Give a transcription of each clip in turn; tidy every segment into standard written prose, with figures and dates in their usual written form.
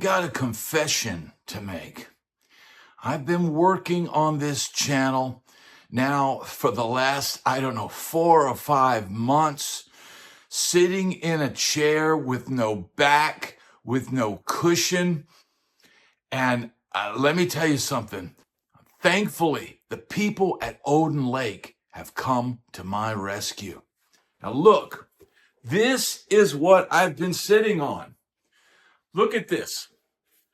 got a confession to make. I've been working on this channel now for the last, 4 or 5 months, sitting in a chair with no back, with no cushion. And let me tell you something. Thankfully, the people at OdinLake have come to my rescue. Now look, this is what I've been sitting on. Look at this.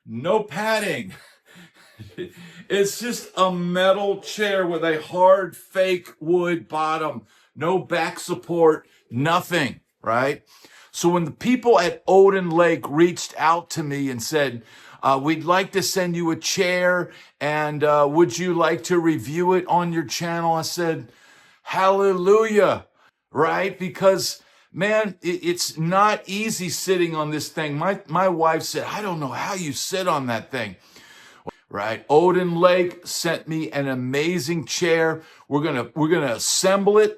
No padding. It's just a metal chair with a hard fake wood bottom. No back support, nothing, right? So when the people at OdinLake reached out to me and said, we'd like to send you a chair and would you like to review it on your channel? I said, hallelujah, right? Because man, it's not easy sitting on this thing. My wife said, I don't know how you sit on that thing, right? OdinLake sent me an amazing chair. We're gonna assemble it,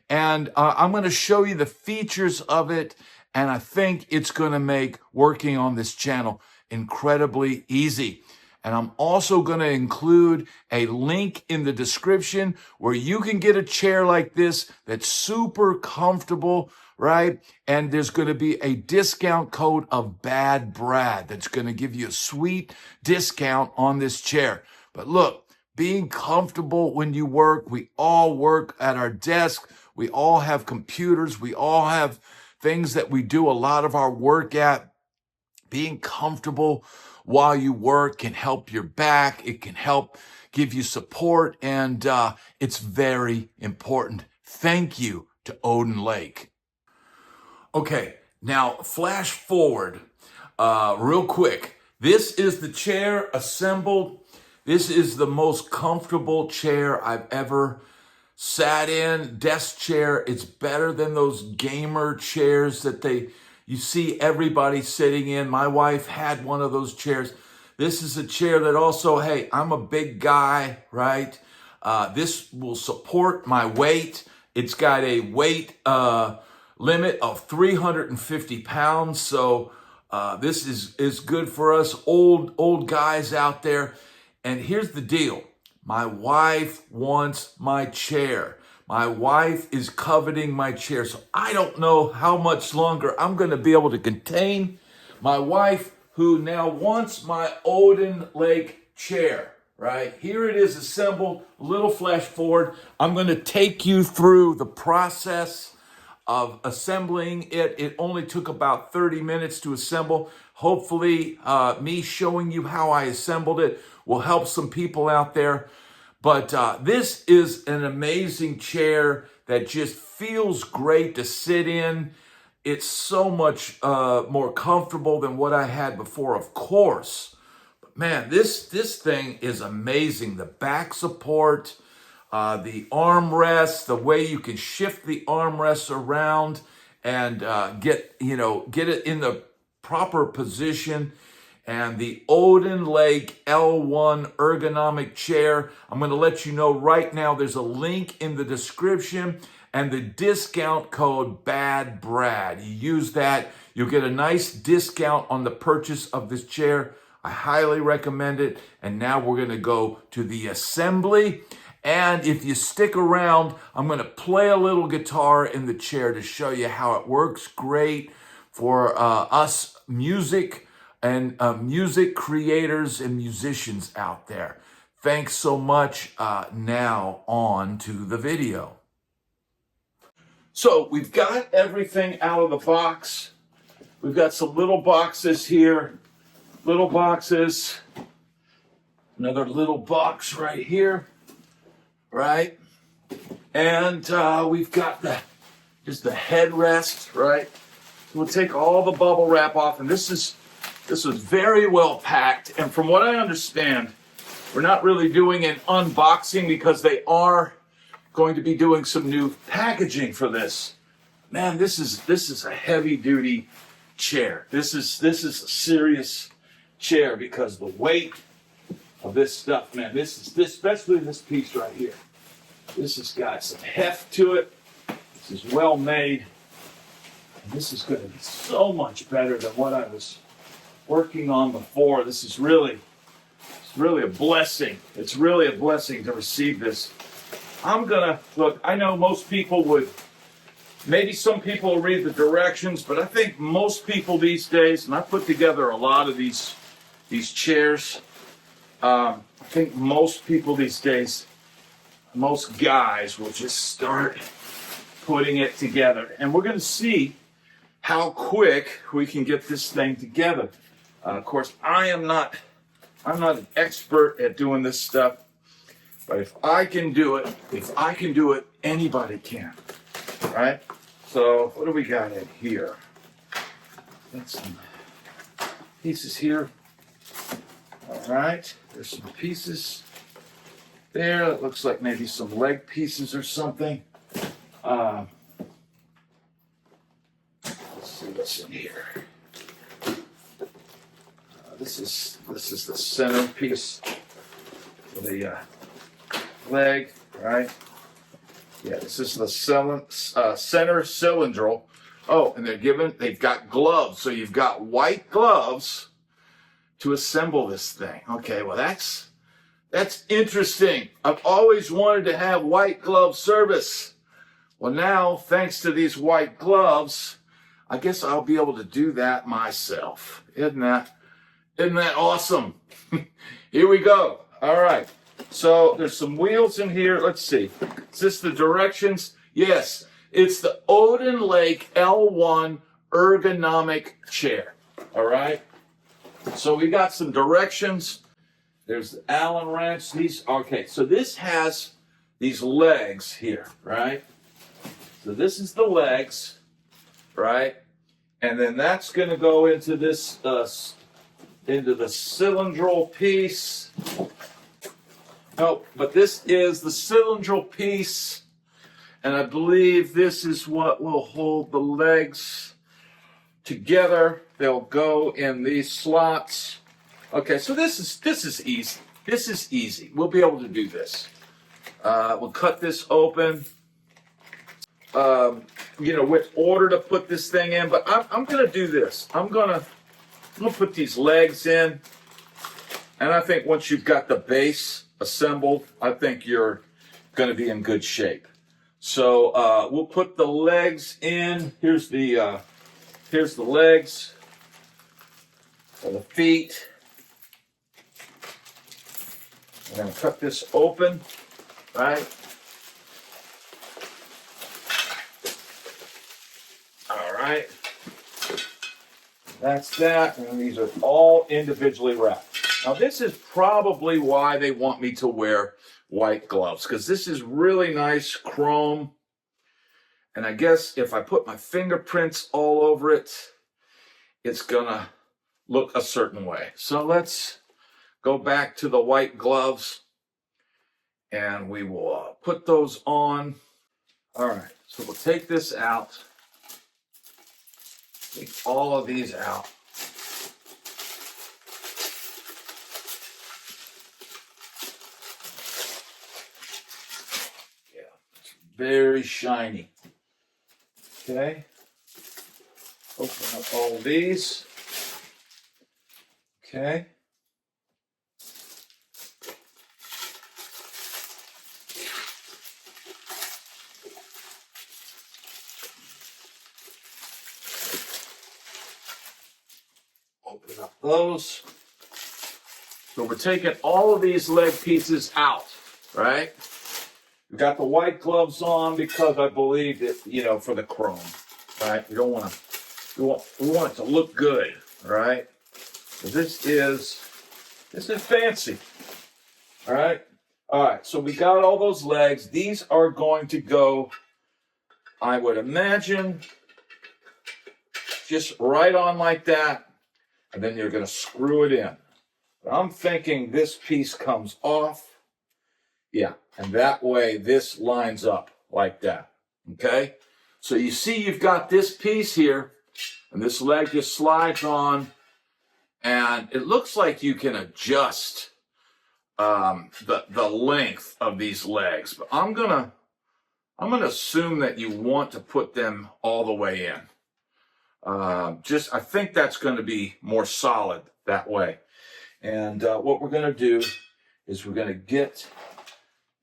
and I'm gonna show you the features of it, and I think it's gonna make working on this channel incredibly easy. And I'm also going to include a link in the description where you can get a chair like this that's super comfortable, right? And there's going to be a discount code of badbrad that's going to give you a sweet discount on this chair. But look, being comfortable when you work, we all work at our desk. We all have computers. We all have things that we do a lot of our work at. Being comfortable while you work can help your back. It can help give you support, and it's very important. Thank you to OdinLake. Okay, now flash forward real quick. This is the chair assembled. This is the most comfortable chair I've ever sat in. Desk chair. It's better than those gamer chairs that you see everybody sitting in. My wife had one of those chairs. This is a chair that also, hey, I'm a big guy, right? This will support my weight. It's got a weight limit of 350 pounds. So this is good for us old guys out there. And here's the deal. My wife wants my chair. My wife is coveting my chair, so I don't know how much longer I'm going to be able to contain my wife, who now wants my OdinLake chair, right? Here it is assembled, a little flash forward. I'm going to take you through the process of assembling it. It only took about 30 minutes to assemble. Hopefully, me showing you how I assembled it will help some people out there. But this is an amazing chair that just feels great to sit in. It's so much more comfortable than what I had before, of course. But man, this thing is amazing. The back support, the armrests, the way you can shift the armrests around and get it in the proper position. And the OdinLake L1 Ergonomic Chair. I'm going to let you know right now, there's a link in the description and the discount code badbrad. You use that, you'll get a nice discount on the purchase of this chair. I highly recommend it. And now we're going to go to the assembly. And if you stick around, I'm going to play a little guitar in the chair to show you how it works great for us music creators and musicians out there. Thanks so much. Now on to the video. So we've got everything out of the box. We've got some little boxes here, little boxes, another little box right here, right? And we've got just the headrest, right? We'll take all the bubble wrap off, and this was very well packed. And from what I understand, we're not really doing an unboxing because they are going to be doing some new packaging for this. Man, this is a heavy duty chair. This is a serious chair because the weight of this stuff, man, especially this piece right here. This has got some heft to it. This is well made. This is going to be so much better than what I was working on before. It's really a blessing. It's really a blessing to receive this. I'm gonna, look, I know most people would, maybe some people will read the directions, but I think most people these days, and I put together a lot of these chairs, I think most people these days, most guys will just start putting it together. And we're gonna see how quick we can get this thing together. Of course, I'm not an expert at doing this stuff, but if I can do it, anybody can, right? So what do we got in here? Got some pieces here. All right, there's some pieces there. That looks like maybe some leg pieces or something. Let's see what's in here. This is the center piece for the leg, right? Yeah, this is the center cylindral. Oh, and they've got gloves, so you've got white gloves to assemble this thing. Okay, well that's interesting. I've always wanted to have white glove service. Well, now, thanks to these white gloves, I guess I'll be able to do that myself. Isn't that awesome? Here we go. All right. So there's some wheels in here. Let's see. Is this the directions? Yes. It's the OdinLake L1 Ergonomic Chair. All right. So we got some directions. There's the Allen wrench. Okay. So this has these legs here, right? So this is the legs, right? And then that's going to go into this, into the cylindral piece. No, but this is the cylindral piece. And I believe this is what will hold the legs together. They'll go in these slots. Okay, so this is easy. This is easy. We'll be able to do this. We'll cut this open. Which order to put this thing in, but I'm going to do this. I'm going to put these legs in, and I think once you've got the base assembled, I think you're going to be in good shape. So we'll put the legs in. Here's the legs for the feet. I'm going to cut this open, right? All right. That's that, and these are all individually wrapped. Now, this is probably why they want me to wear white gloves, because this is really nice chrome. And I guess if I put my fingerprints all over it, it's gonna look a certain way. So let's go back to the white gloves, and we will put those on. All right, so we'll take this out. Take all of these out. Yeah, it's very shiny. Okay. Open up all of these. Okay. Open up those. So we're taking all of these leg pieces out, right? We've got the white gloves on because I believe that, for the chrome, right? We don't want to, we want it to look good, right? So this is fancy, all right? All right, so we got all those legs. These are going to go, I would imagine, just right on like that, and then you're going to screw it in. But I'm thinking this piece comes off. Yeah, and that way this lines up like that, okay? So you see you've got this piece here, and this leg just slides on, and it looks like you can adjust the length of these legs. But I'm gonna assume that you want to put them all the way in. I think that's going to be more solid that way. And what we're going to do is we're going to get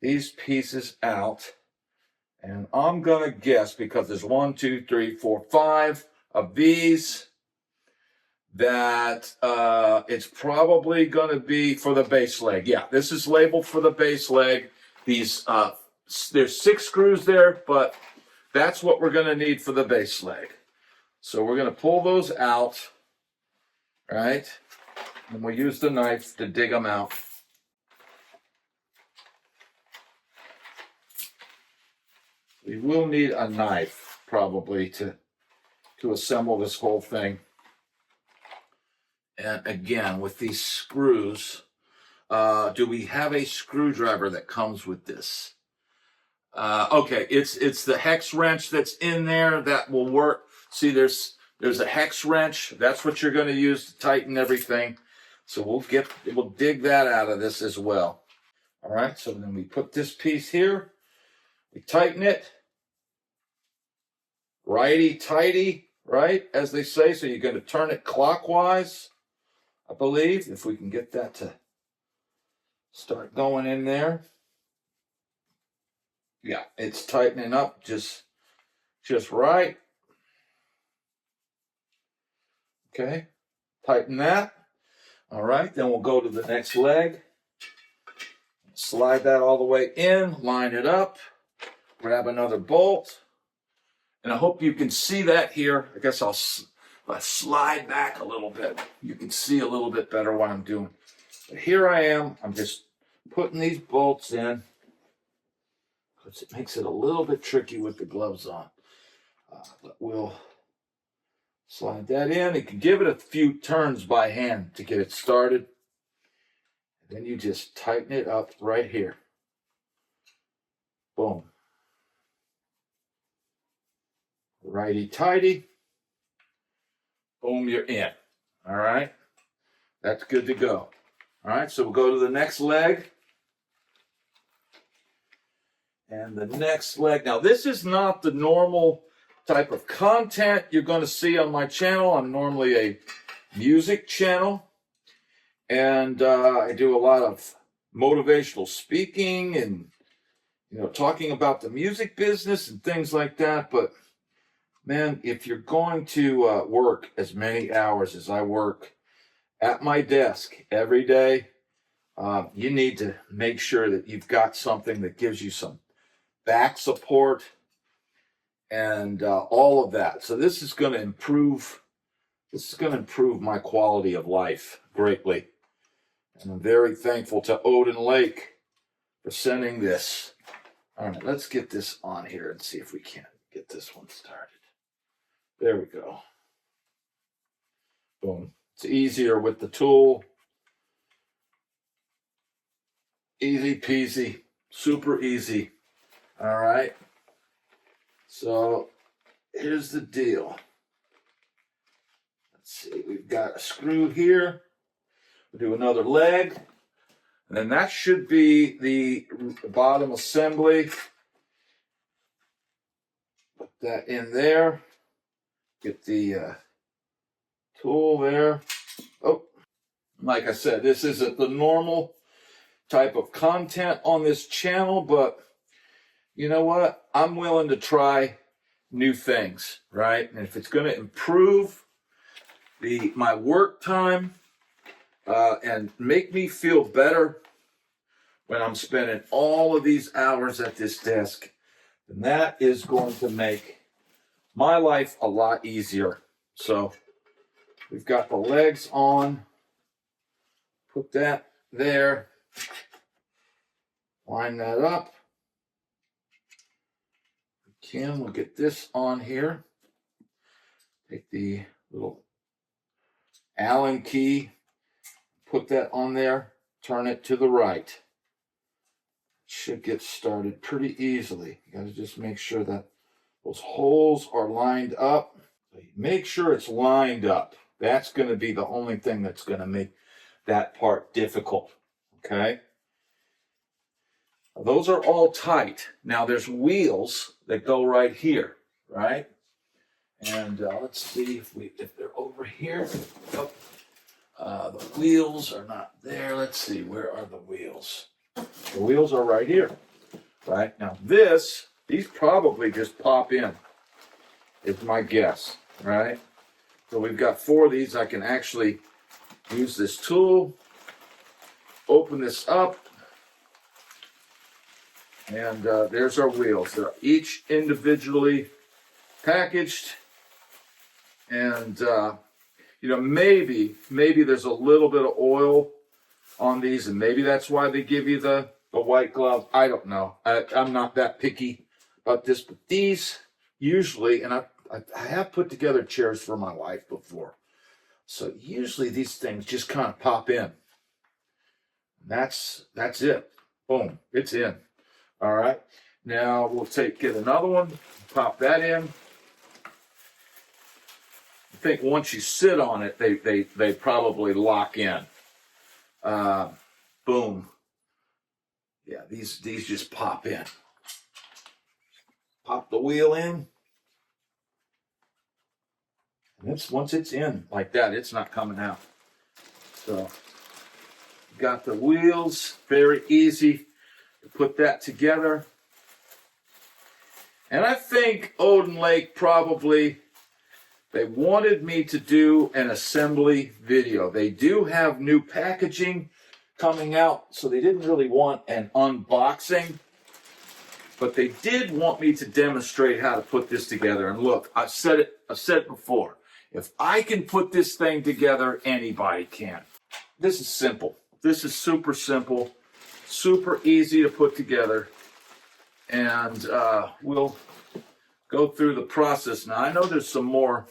these pieces out. And I'm going to guess, because there's 1, 2, 3, 4, 5 of these, that it's probably going to be for the base leg. Yeah, this is labeled for the base leg. These, there's 6 screws there, but that's what we're going to need for the base leg. So we're going to pull those out, right? And we'll use the knife to dig them out. We will need a knife probably to assemble this whole thing. And again, with these screws, do we have a screwdriver that comes with this? Okay, it's the hex wrench that's in there that will work. See, there's a hex wrench. That's what you're going to use to tighten everything. So we'll dig that out of this as well. All right, so then we put this piece here. We tighten it. Righty-tighty, right, as they say. So you're going to turn it clockwise, I believe, if we can get that to start going in there. Yeah, it's tightening up just right. Okay, tighten that. All right, then we'll go to the next leg. Slide that all the way in, line it up, grab another bolt. And I hope you can see that here. I guess I'll slide back a little bit. You can see a little bit better what I'm doing. But here I am. I'm just putting these bolts in, because it makes it a little bit tricky with the gloves on. But we'll slide that in. You can give it a few turns by hand to get it started. And then you just tighten it up right here. Boom. Righty-tighty. Boom, you're in. All right. That's good to go. All right, so we'll go to the next leg. And the next leg. Now, this is not the normal type of content you're going to see on my channel. I'm normally a music channel. And I do a lot of motivational speaking and, talking about the music business and things like that. But man, if you're going to work as many hours as I work at my desk every day, you need to make sure that you've got something that gives you some back support and all of that. So this is going to improve my quality of life greatly. And I'm very thankful to OdinLake for sending this. All right, let's get this on here and see if we can get this one started. There we go. Boom. It's easier with the tool. Easy peasy, super easy. All right. So here's the deal. Let's see, we've got a screw here. We'll do another leg. And then that should be the bottom assembly. Put that in there. Get the tool there. Oh, like I said, this isn't the normal type of content on this channel, but you know what? I'm willing to try new things, right? And if it's going to improve my work time and make me feel better when I'm spending all of these hours at this desk, then that is going to make my life a lot easier. So we've got the legs on. Put that there. Line that up. We'll get this on here. Take the little Allen key, put that on there, turn it to the right. Should get started pretty easily. You got to just make sure that those holes are lined up. Make sure it's lined up. That's going to be the only thing that's going to make that part difficult. Okay? Those are all tight. Now there's wheels that go right here, right? And let's see if they're over here. Nope. The wheels are not there. Let's see, where are the wheels? The wheels are right here. Right now, these probably just pop in. It's my guess, right? So we've got 4 of these. I can actually use this tool, open this up, and there's our wheels. They're each individually packaged, and you know, maybe there's a little bit of oil on these, and maybe that's why they give you the white glove. I don't know. I'm not that picky about this, but these usually, and I have put together chairs for my wife before, so usually these things just kind of pop in. That's it. Boom, it's in. All right. Now we'll get another one, pop that in. I think once you sit on it, they probably lock in. Boom. Yeah, these just pop in. Pop the wheel in. And once it's in like that, it's not coming out. So, got the wheels, very easy to put that together. And I think OdinLake probably, they wanted me to do an assembly video. They do have new packaging coming out, so they didn't really want an unboxing, but they did want me to demonstrate how to put this together. And look, I've said it before. If I can put this thing together, anybody can. This is simple. This is super simple, super easy to put together, and we'll go through the process. Now, I know there's some more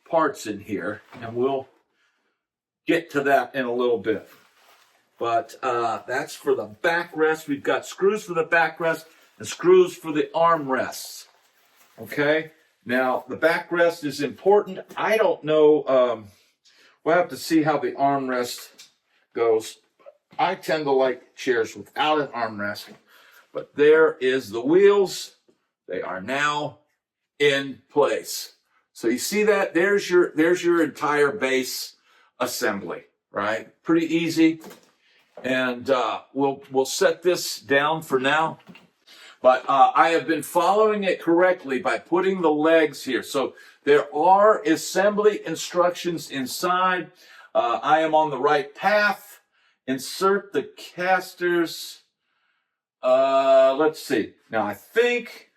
parts in here, and we'll get to that in a little bit. But that's for the backrest. We've got screws for the backrest and screws for the armrests. Okay? Now, the backrest is important. I don't know. We'll have to see how the armrest goes. I tend to like chairs without an armrest. But there is the wheels. They are now in place. So you see that? There's your entire base assembly, right? Pretty easy. And we'll set this down for now. But I have been following it correctly by putting the legs here. So there are assembly instructions inside. I am on the right path. Insert the casters. Let's see. Now I think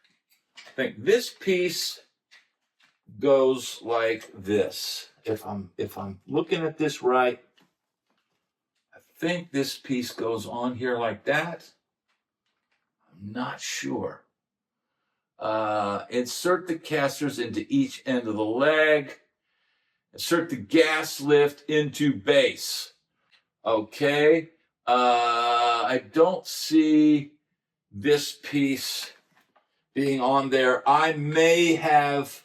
this piece goes like this. If I'm looking at this right, I think this piece goes on here like that. I'm not sure. Insert the casters into each end of the leg. Insert the gas lift into base. Okay. I don't see this piece being on there. I may have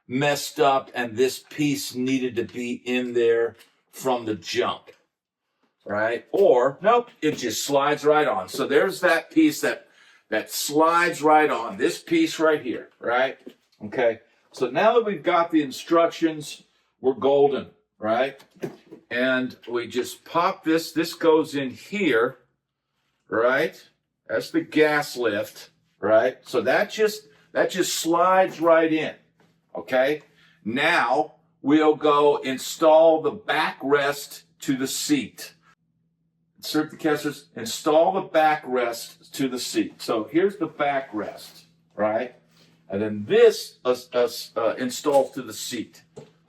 messed up and this piece needed to be in there from the jump, right? Or, nope, it just slides right on. So there's that piece that slides right on, this piece right here, right? Okay, so now that we've got the instructions, we're golden, right? And we just pop this goes in here, right? That's the gas lift, right? So that just slides right in. Okay, now we'll go install the backrest to the seat. Insert the casters, install the backrest to the seat. So here's the backrest, right? And then this installs to the seat.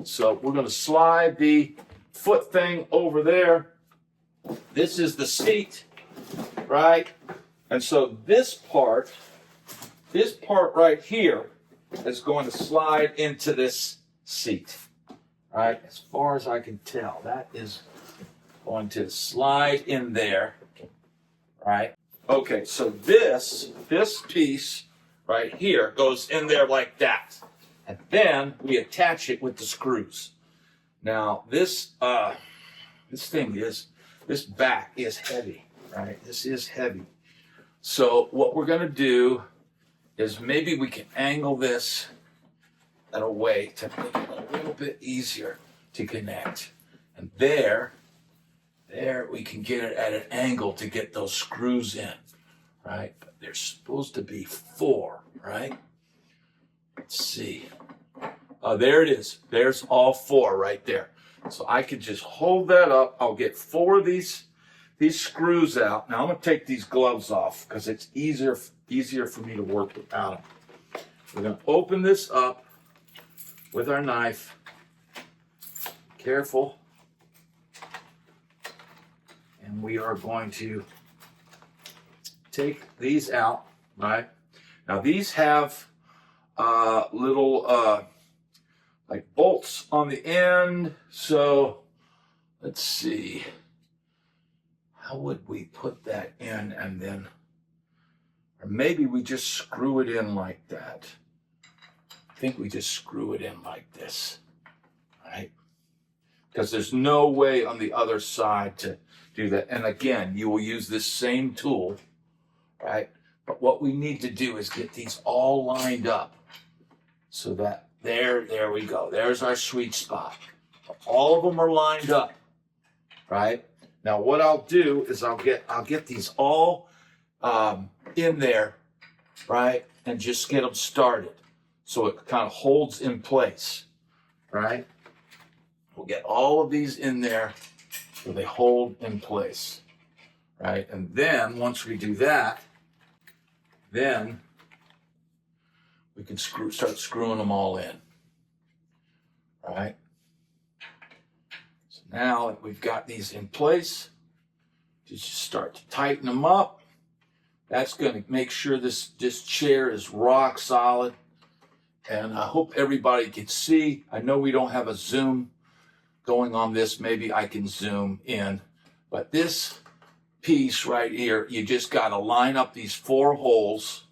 So we're going to slide the foot thing over there. This is the seat, right? And so this part right here is going to slide into this seat, right? As far as I can tell, that is going to slide in there, right? Okay, so this piece right here goes in there like that. And then we attach it with the screws. Now, this back is heavy, right? This is heavy. So what we're going to do is maybe we can angle this and a way to make it a little bit easier to connect. And there we can get it at an angle to get those screws in, right? But there's supposed to be 4, right? Let's see. Oh, there it is. There's all 4 right there. So I could just hold that up. I'll get 4 of these screws out. Now I'm going to take these gloves off because it's easier for me to work without them. We're going to open this up with our knife. Careful. And we are going to take these out, right? Now these have little like bolts on the end. So let's see. How would we put that in and then, or maybe we just screw it in like that. I think we just screw it in like this, right? Because there's no way on the other side to do that. And again, you will use this same tool, right? But what we need to do is get these all lined up so that there we go. There's our sweet spot. All of them are lined up, right? Now what I'll do is I'll get these all in there, right? And just get them started so it kind of holds in place, right? We'll get all of these in there so they hold in place, right? And then once we do that, then we can start screwing them all in, right? So now that we've got these in place, just start to tighten them up. That's going to make sure this chair is rock solid. And I hope everybody can see. I know we don't have a zoom going on this. Maybe I can zoom in. But this piece right here, you just got to line up these 4 holes.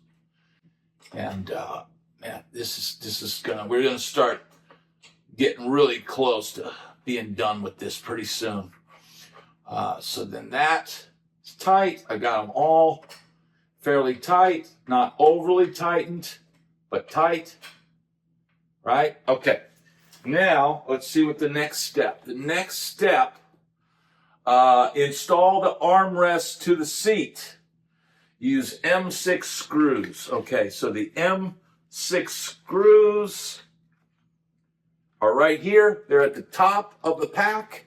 And man, we're gonna start getting really close to being done with this pretty soon. So then that's tight. I got them all fairly tight, not overly tightened, but tight, right? Okay, now let's see what the next step. The next step, install the armrest to the seat. Use M6 screws. Okay, so the M6 screws are right here. They're at the top of the pack,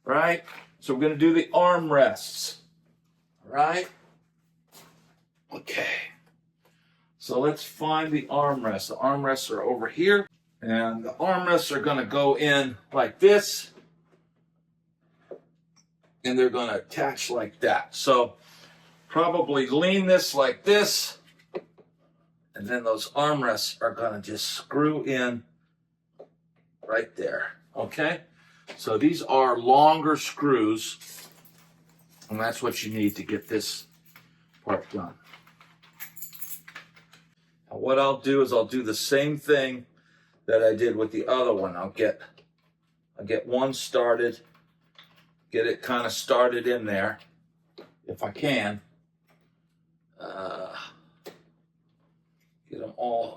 right? So we're going to do the armrests, right? Okay. So let's find the armrests. The armrests are over here, and the armrests are going to go in like this, and they're going to attach like that. So probably lean this like this, and then those armrests are going to just screw in right there, okay? So these are longer screws, and that's what you need to get this part done. Now what I'll do is I'll do the same thing that I did with the other one. I'll get one started, get it kind of started in there, if I can.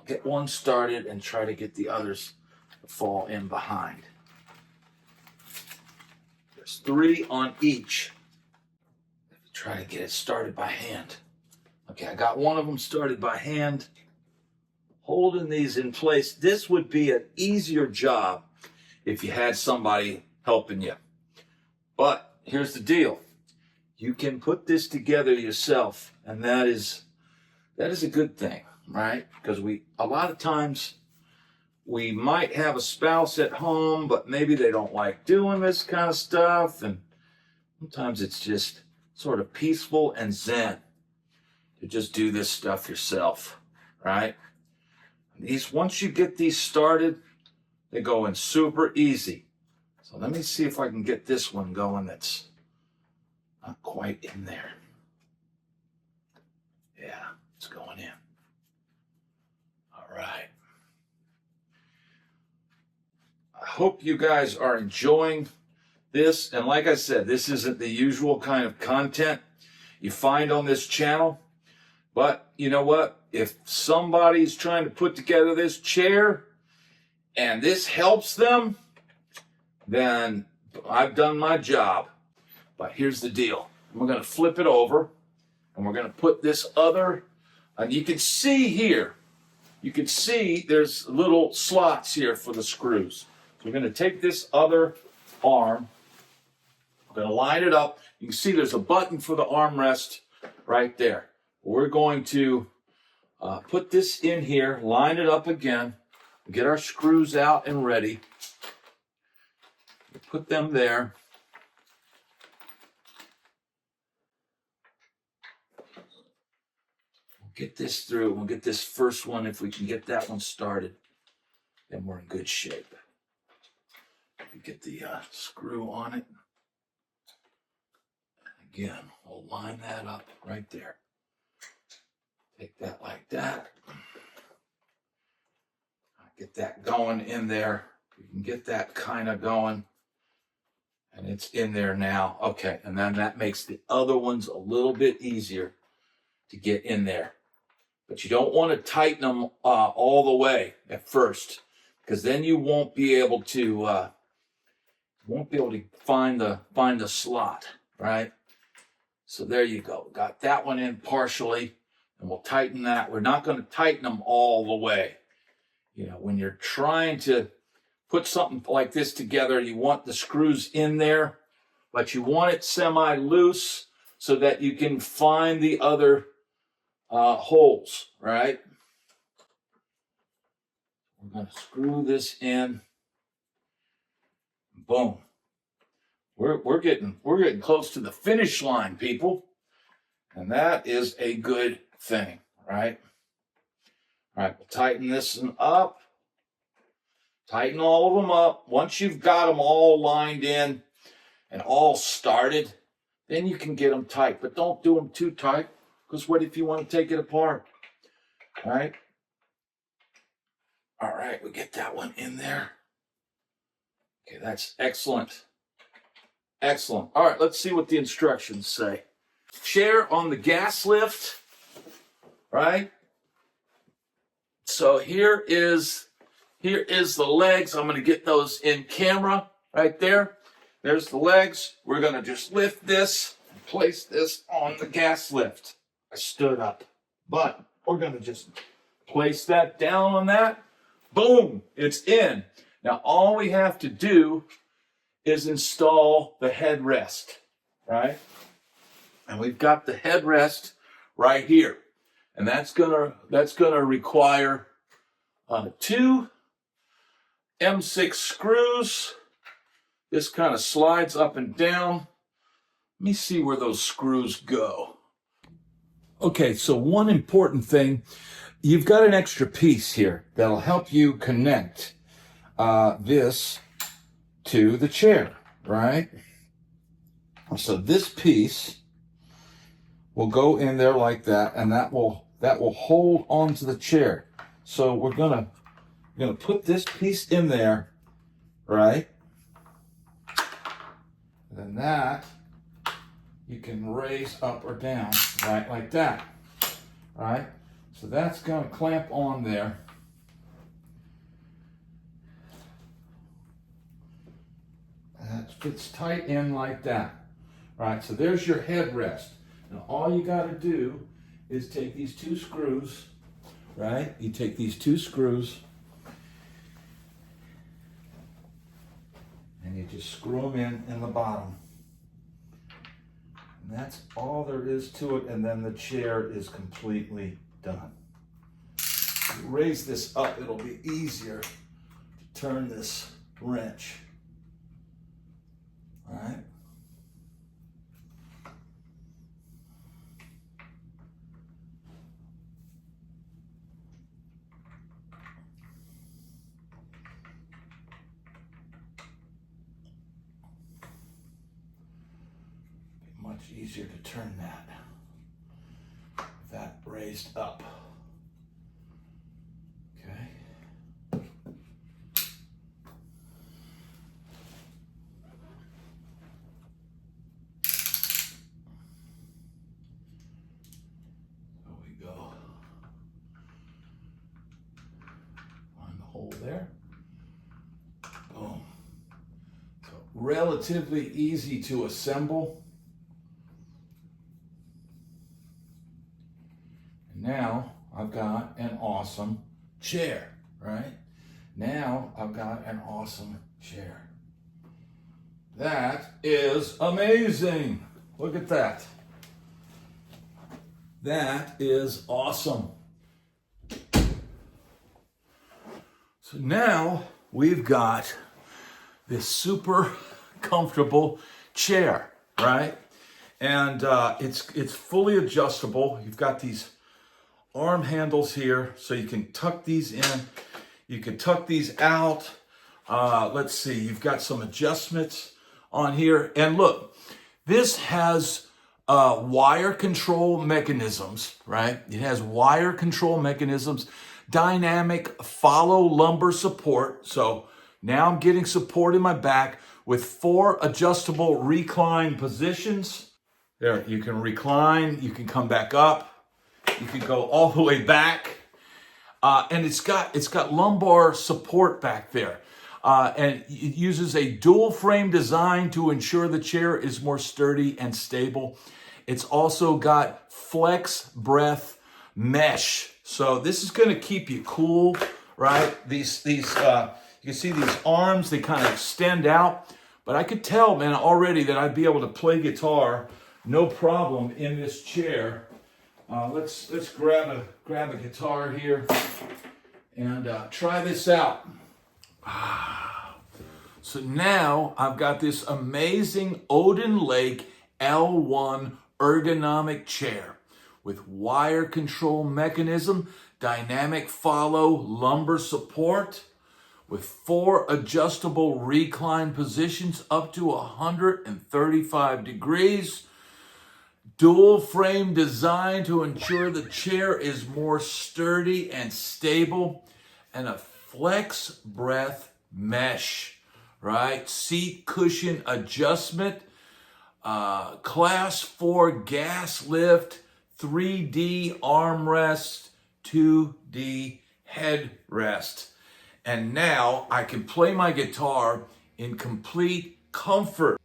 Get one started and try to get the others to fall in behind. There's 3 on each. Try to get it started by hand. Okay, I got one of them started by hand. Holding these in place. This would be an easier job if you had somebody helping you. But here's the deal. You can put this together yourself, and that is a good thing, right? Because a lot of times we might have a spouse at home, but maybe they don't like doing this kind of stuff, and sometimes it's just sort of peaceful and zen to just do this stuff yourself, right? Once you get these started, they go in super easy. So let me see if I can get this one going that's not quite in there. Yeah, it's going in. All right. I hope you guys are enjoying this. And like I said, this isn't the usual kind of content you find on this channel. But you know what? If somebody's trying to put together this chair and this helps them, then I've done my job. But here's the deal. We're going to flip it over, and we're going to put this other, and you can see here, you can see there's little slots here for the screws. So we're going to take this other arm, we're going to line it up. You can see there's a button for the armrest right there. We're going to put this in here, line it up again, get our screws out and ready. Put them there. We'll get this through. We'll get this first one. If we can get that one started, then we're in good shape. Get the screw on it. Again, we'll line that up right there. Take that like that. Get that going in there. You can get that kind of going. And it's in there now. Okay, and then that makes the other ones a little bit easier to get in there. But you don't want to tighten them all the way at first, because then you won't be able to find the slot, right? So there you go. Got that one in partially, and we'll tighten that. We're not going to tighten them all the way. You know, when you're trying to put something like this together, you want the screws in there, but you want it semi-loose so that you can find the other holes, right? We're going to screw this in. Boom. We're getting close to the finish line, people. And that is a good thing, right? All right, we'll tighten this one up. Tighten all of them up. Once you've got them all lined in and all started, then you can get them tight. But don't do them too tight, because what if you want to take it apart? All right? All right, we get that one in there. Okay, that's excellent. Excellent. All right, let's see what the instructions say. Chair on the gas lift, right? So here is the legs. I'm going to get those in camera right there. There's the legs. We're going to just lift this and place this on the gas lift. I stood up, but we're going to just place that down on that. Boom, it's in. Now all we have to do is install the headrest, right? And we've got the headrest right here. And that's gonna require 2 M6 screws. This kind of slides up and down. Let me see where those screws go. Okay, so one important thing, you've got an extra piece here that'll help you connect this to the chair, right? So this piece will go in there like that, and that will hold onto the chair. So we're gonna put this piece in there, right? And then that you can raise up or down, right, like that, right? So that's gonna clamp on there. That fits tight in like that, right? So there's your headrest. Now all you got to do is take these 2 screws, right? You take these 2 screws and you just screw them in the bottom. And that's all there is to it, and then the chair is completely done. You raise this up, it'll be easier to turn this wrench. All right. Be much easier to turn that with that raised up. Okay. Go. Find the hole there. relatively easy to assemble. And now I've got an awesome chair, right? Now I've got an awesome chair. That is amazing. Look at that. That is awesome. So now we've got this super comfortable chair, right? And it's fully adjustable. You've got these arm handles here, so you can tuck these in. You can tuck these out. Let's see, you've got some adjustments on here. And look, this has wire control mechanisms, right? It has wire control mechanisms, dynamic follow lumbar support. So now I'm getting support in my back with 4 adjustable recline positions. There, you can recline, you can come back up, you can go all the way back. And it's got lumbar support back there. And it uses a dual frame design to ensure the chair is more sturdy and stable. It's also got FlexBreath Mesh. So this is going to keep you cool, right? These you can see these arms, they kind of extend out. But I could tell, man, already that I'd be able to play guitar no problem in this chair. Let's grab a guitar here and try this out. So now I've got this amazing OdinLake L1 Ergonomic Chair with wire control mechanism, dynamic follow lumbar support, with 4 adjustable recline positions up to 135 degrees. Dual frame design to ensure the chair is more sturdy and stable, and a FlexBreath Mesh, right? Seat cushion adjustment, class 4 gas lift, 3D armrest, 2D headrest. And now I can play my guitar in complete comfort.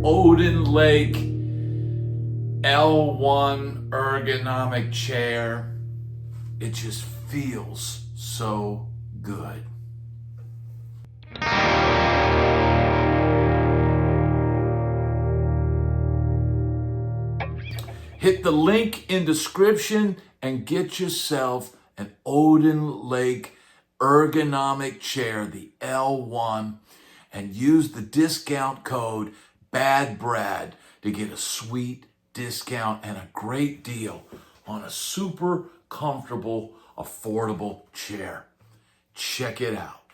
OdinLake L1 Ergonomic Chair. It just feels so good. Hit the link in description and get yourself an OdinLake Ergonomic Chair, the L1, and use the discount code badbrad to get a sweet discount and a great deal on a super comfortable, affordable chair. Check it out.